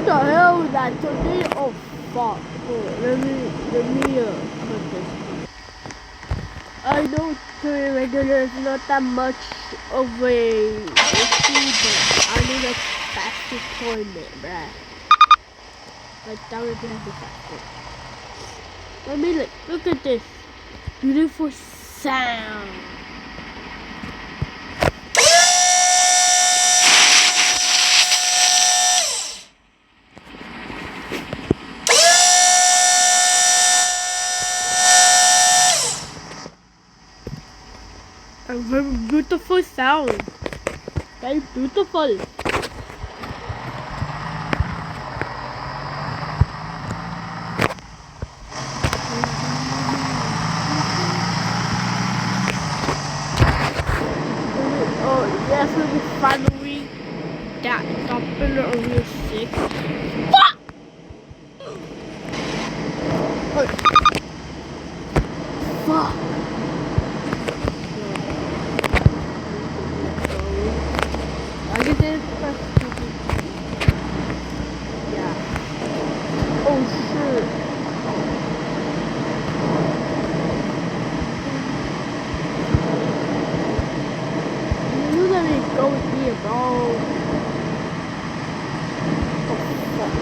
the hell is that today? Oh fuck. Oh, let me put this. I know the regular is not that much of a issue, but I know that's fastest tournament, bruh. Like that would be the fastest. Let me look at this. Beautiful sound. A very beautiful sound. Very beautiful. Oh, yes, we finally got something over 6. Fuck! Oh. Fuck. I guess it's yeah. Oh shit. You let me go with me, bro. Oh fuck.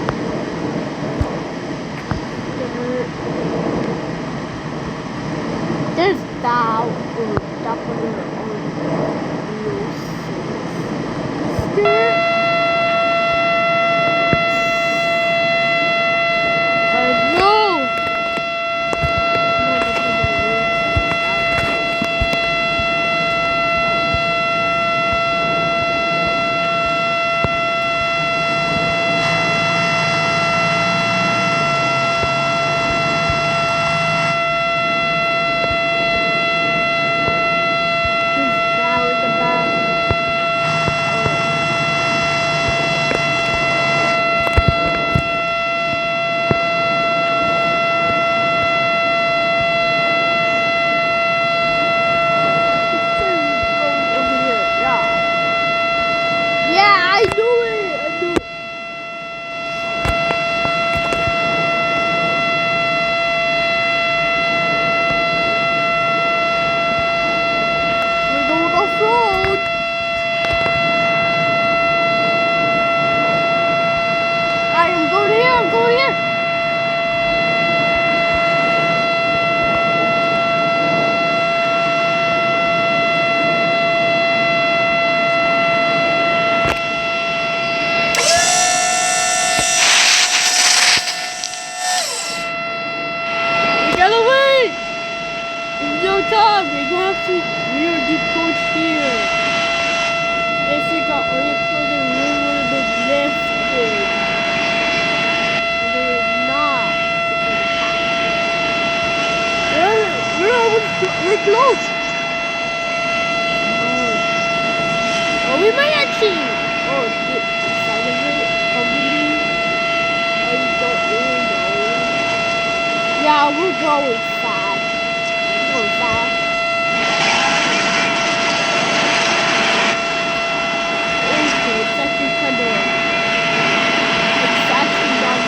There's that doppler on wheels. Skirt. No! We're close. Oh, we might actually. Oh, probably. I don't really know. Yeah, we're going fast. We're going fast. Okay, it's actually kind of. It's actually not.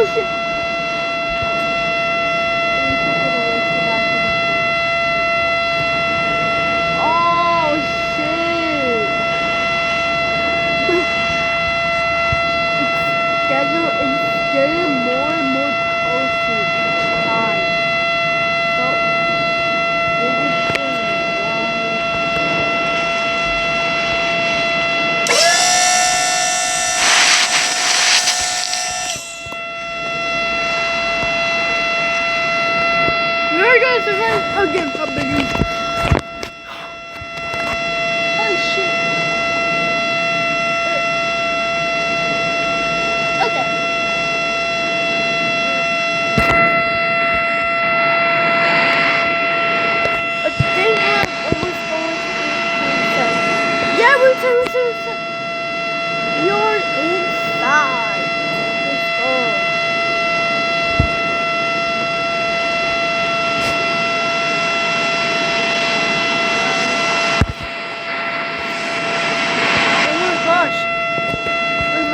Oh shit! Oh shit! It's getting more and more closer each time. So, we're gonna survive again, somebody. Oh shit. Okay. I think we're almost going to be inside. Yeah, we're inside. You're inside. Let's go.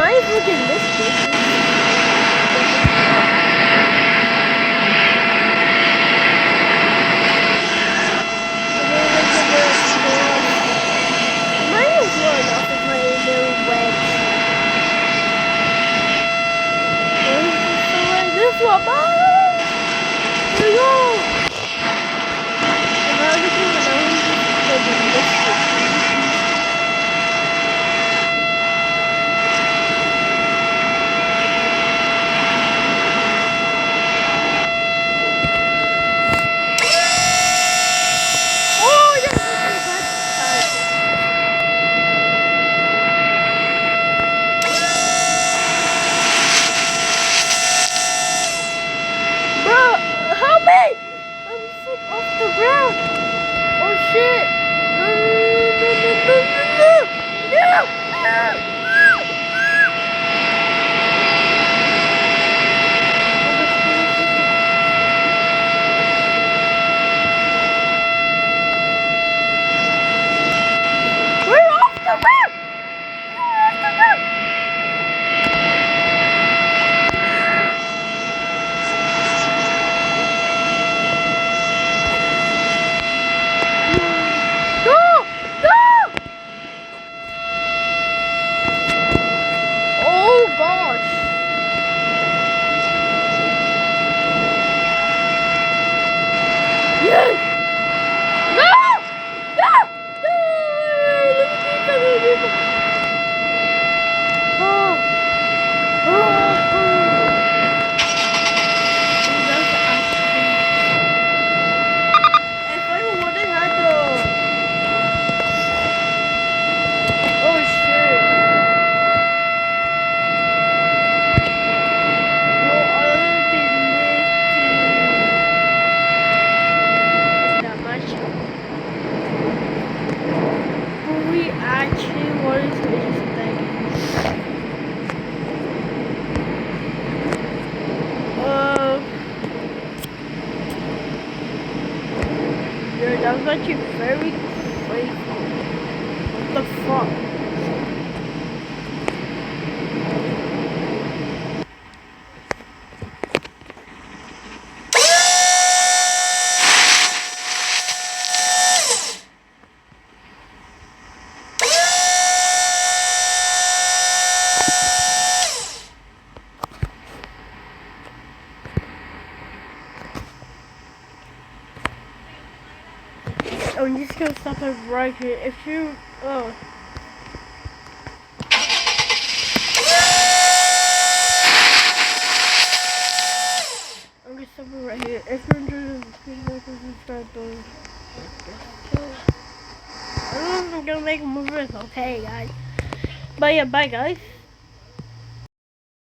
Look at this bitch. Mine is one off of my little wedge. This one, bye! Here we go! And now we can this one. That was actually very crazy. What the fuck? I'm just gonna stop it right here. If you, I'm gonna stop it right here. If you're enjoying this video, subscribe button. I don't know if I'm gonna make a movie. Okay, guys. But yeah, bye, guys.